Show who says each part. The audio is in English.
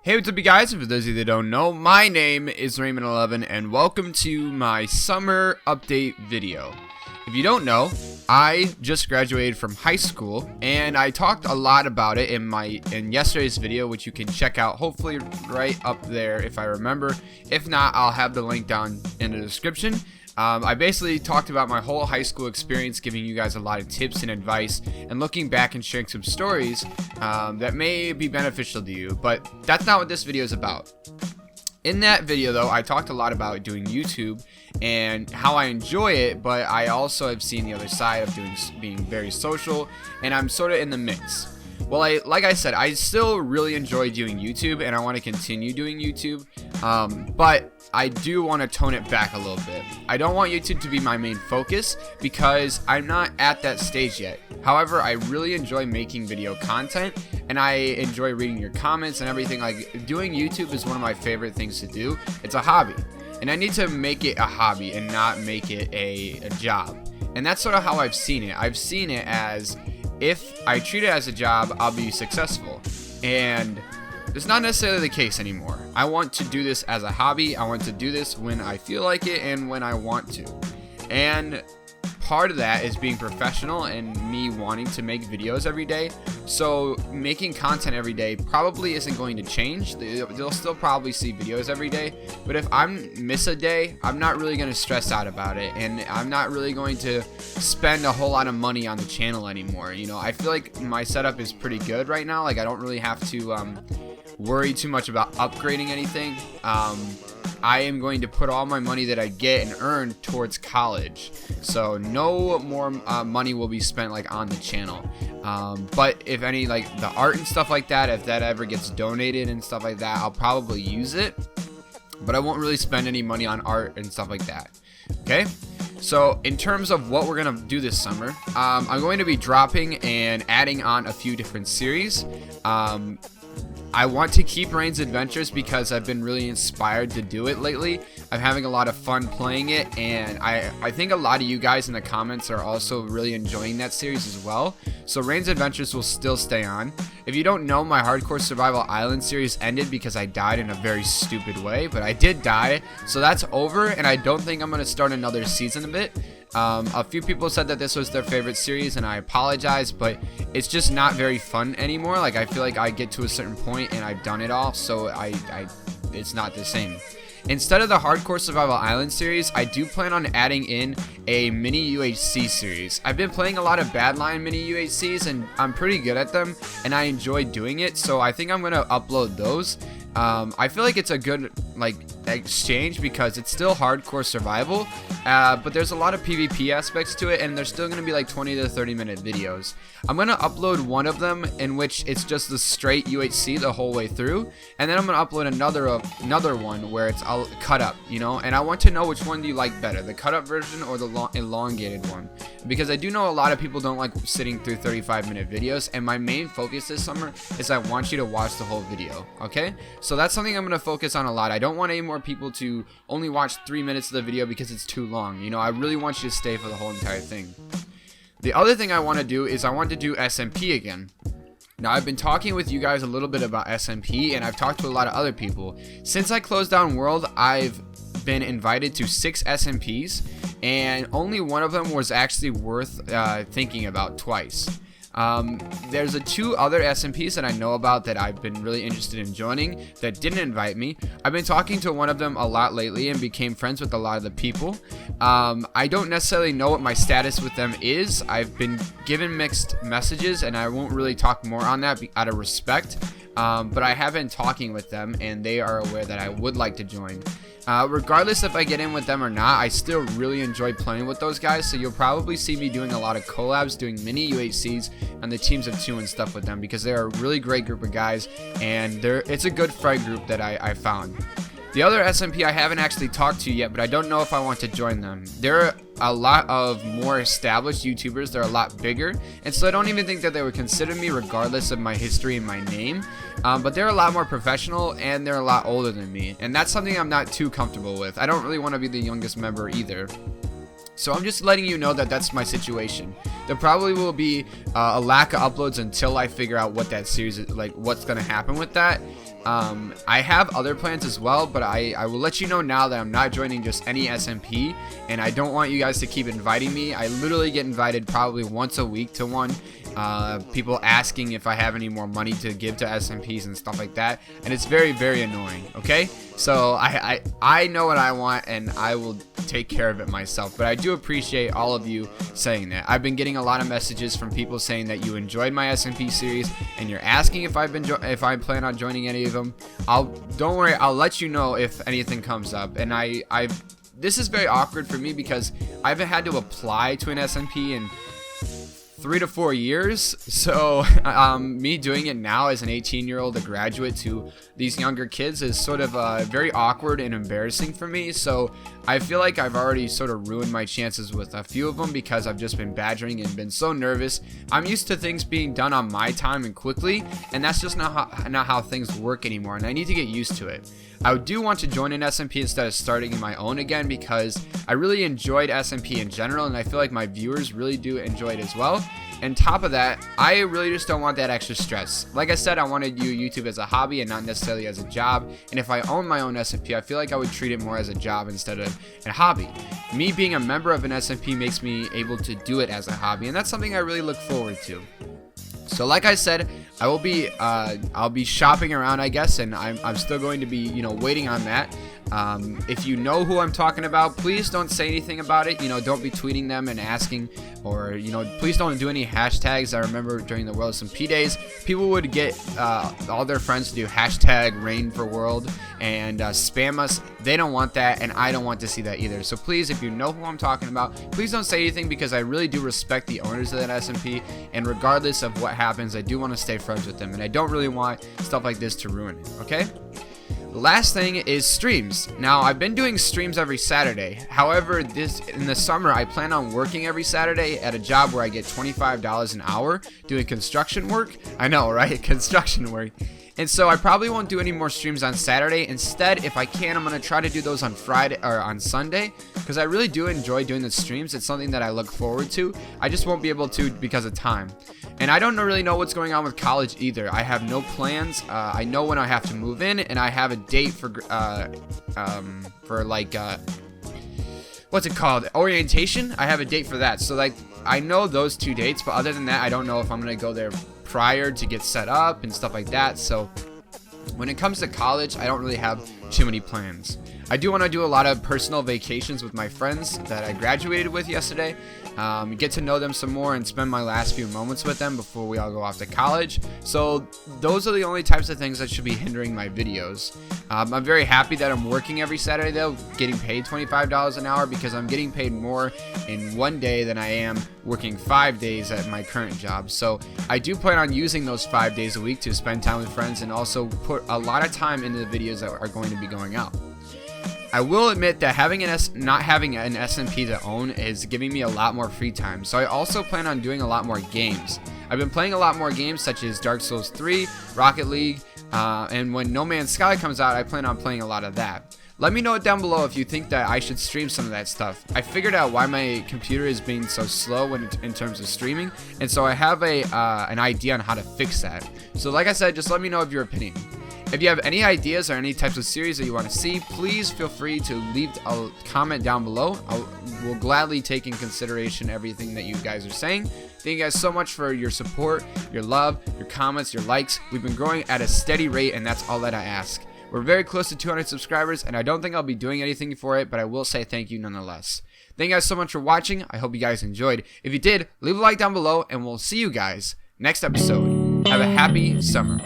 Speaker 1: Hey, what's up you guys? For those of you that don't know, my name is Raymond11 and welcome to my summer update video. If you don't know, I just graduated from high school and I talked a lot about it in yesterday's video, which you can check out hopefully right up there if I remember. If not, I'll have the link down in the description. I basically talked about my whole high school experience, giving you guys a lot of tips and advice, and looking back and sharing some stories that may be beneficial to you, but that's not what this video is about. In that video though, I talked a lot about doing YouTube and how I enjoy it, but I also have seen the other side of being very social, and I'm sort of in the mix. Well, like I said, I still really enjoy doing YouTube and I want to continue doing YouTube, but I do want to tone it back a little bit. I don't want YouTube to be my main focus because I'm not at that stage yet. However, I really enjoy making video content and I enjoy reading your comments and everything. Like, doing YouTube is one of my favorite things to do. It's a hobby and I need to make it a hobby and not make it a job. And that's sort of how I've seen it. I've seen it as, if I treat it as a job, I'll be successful. And it's not necessarily the case anymore. I want to do this as a hobby. I want to do this when I feel like it and when I want to. And part of that is being professional and me wanting to make videos every day. So making content every day probably isn't going to change. They'll still probably see videos every day. But if I miss a day, I'm not really going to stress out about it. And I'm not really going to spend a whole lot of money on the channel anymore. You know, I feel like my setup is pretty good right now. Like, I don't really have to worry too much about upgrading anything. I am going to put all my money that I get and earn towards college, so no more money will be spent like on the channel. But if any, like the art and stuff like that, if that ever gets donated and stuff like that, I'll probably use it, but I won't really spend any money on art and stuff like that. Okay, so in terms of what we're gonna do this summer, I'm going to be dropping and adding on a few different series. I want to keep Rain's Adventures because I've been really inspired to do it lately. I'm having a lot of fun playing it, and I think a lot of you guys in the comments are also really enjoying that series as well. So Rain's Adventures will still stay on. If you don't know, my Hardcore Survival Island series ended because I died in a very stupid way, but I did die, so that's over, and I don't think I'm going to start another season of it. A few people said that this was their favorite series, and I apologize, but it's just not very fun anymore. Like, I feel like I get to a certain point and I've done it all, so it's not the same. Instead of the Hardcore Survival Island series, I do plan on adding in a mini UHC series. I've been playing a lot of Badline mini UHCs and I'm pretty good at them and I enjoy doing it, so I think I'm going to upload those. I feel like it's a good exchange because it's still hardcore survival, but there's a lot of PvP aspects to it, and they're still going to be like 20 to 30 minute videos. I'm going to upload one of them in which it's just the straight UHC the whole way through, and then I'm going to upload another one where it's all cut up, you know, and I want to know which one do you like better, the cut up version or the elongated one, because I do know a lot of people don't like sitting through 35-minute videos, and my main focus this summer is I want you to watch the whole video, okay? So that's something I'm going to focus on a lot. I don't want any more people to only watch 3 minutes of the video because it's too long. You know, I really want you to stay for the whole entire thing. The other thing I want to do is I want to do SMP again. Now, I've been talking with you guys a little bit about SMP, and I've talked to a lot of other people. Since I closed down World, I've been invited to 6 SMPs, and only one of them was actually worth thinking about twice. There's 2 other SMPs that I know about that I've been really interested in joining that didn't invite me. I've been talking to one of them a lot lately and became friends with a lot of the people. I don't necessarily know what my status with them is. I've been given mixed messages and I won't really talk more on that out of respect. But I have been talking with them and they are aware that I would like to join. Regardless if I get in with them or not, I still really enjoy playing with those guys, so you'll probably see me doing a lot of collabs, doing mini UHCs on the teams of 2 and stuff with them, because they're a really great group of guys, and it's a good friend group that I found. The other SMP I haven't actually talked to yet, but I don't know if I want to join them. They're a lot of more established YouTubers. They're a lot bigger, and so I don't even think that they would consider me regardless of my history and my name. But they're a lot more professional, and they're a lot older than me, and that's something I'm not too comfortable with. I don't really want to be the youngest member either. So I'm just letting you know that that's my situation. There probably will be a lack of uploads until I figure out what that series is, like what's going to happen with that. I have other plans as well, but I will let you know now that I'm not joining just any SMP, and I don't want you guys to keep inviting me. I literally get invited probably once a week to one. People asking if I have any more money to give to SMPs and stuff like that, and it's very, very annoying. Okay, so I know what I want, and I will take care of it myself. But I do appreciate all of you saying that. I've been getting a lot of messages from people saying that you enjoyed my SMP series, and you're asking if I plan on joining any of them. Don't worry, I'll let you know if anything comes up. And this is very awkward for me because I haven't had to apply to an SMP in 3 to 4 years, so me doing it now as an 18-year-old, a graduate, to these younger kids is sort of very awkward and embarrassing for me. So I feel like I've already sort of ruined my chances with a few of them because I've just been badgering and been so nervous. I'm used to things being done on my time and quickly, and that's just not how things work anymore, and I need to get used to it. I do want to join an SMP instead of starting my own again because I really enjoyed SMP in general, and I feel like my viewers really do enjoy it as well. And top of that, I really just don't want that extra stress. Like I said, I want to do YouTube as a hobby and not necessarily as a job. And if I own my own SMP, I feel like I would treat it more as a job instead of a hobby. Me being a member of an SMP makes me able to do it as a hobby, and that's something I really look forward to. So like I said, I'll be shopping around, I guess, and I'm still going to be, waiting on that. If you know who I'm talking about, please don't say anything about it. Don't be tweeting them and asking, or please don't do any hashtags. I remember during the World SMP days, people would get all their friends to do hashtag Rain for World and spam us. They don't want that, and I don't want to see that either. So please, if you know who I'm talking about, please don't say anything because I really do respect the owners of that SMP, and regardless of what happens, I do want to stay friends with them, and I don't really want stuff like this to ruin it. Okay? The last thing is streams. Now, I've been doing streams every Saturday. However, in the summer, I plan on working every Saturday at a job where I get $25 an hour doing construction work. I know, right? Construction work. And so I probably won't do any more streams on Saturday. Instead, if I can, I'm going to try to do those on Friday or on Sunday because I really do enjoy doing the streams. It's something that I look forward to. I just won't be able to because of time. And I don't really know what's going on with college either. I have no plans. I know when I have to move in, and I have a date for what's it called? Orientation. I have a date for that. So I know those 2 dates, but other than that, I don't know if I'm going to go there prior to get set up and stuff like that. So when it comes to college, I don't really have too many plans. I do want to do a lot of personal vacations with my friends that I graduated with yesterday, get to know them some more and spend my last few moments with them before we all go off to college. So those are the only types of things that should be hindering my videos. I'm very happy that I'm working every Saturday though, getting paid $25 an hour because I'm getting paid more in one day than I am working 5 days at my current job. So I do plan on using those 5 days a week to spend time with friends and also put a lot of time into the videos that are going to be going out. I will admit that not having an SMP to own is giving me a lot more free time, so I also plan on doing a lot more games. I've been playing a lot more games such as Dark Souls 3, Rocket League, and when No Man's Sky comes out, I plan on playing a lot of that. Let me know down below if you think that I should stream some of that stuff. I figured out why my computer is being so slow in terms of streaming, and so I have an idea on how to fix that. So like I said, just let me know of your opinion. If you have any ideas or any types of series that you want to see, please feel free to leave a comment down below. We'll gladly take in consideration everything that you guys are saying. Thank you guys so much for your support, your love, your comments, your likes. We've been growing at a steady rate, and that's all that I ask. We're very close to 200 subscribers, and I don't think I'll be doing anything for it, but I will say thank you nonetheless. Thank you guys so much for watching. I hope you guys enjoyed. If you did, leave a like down below, and we'll see you guys next episode. Have a happy summer.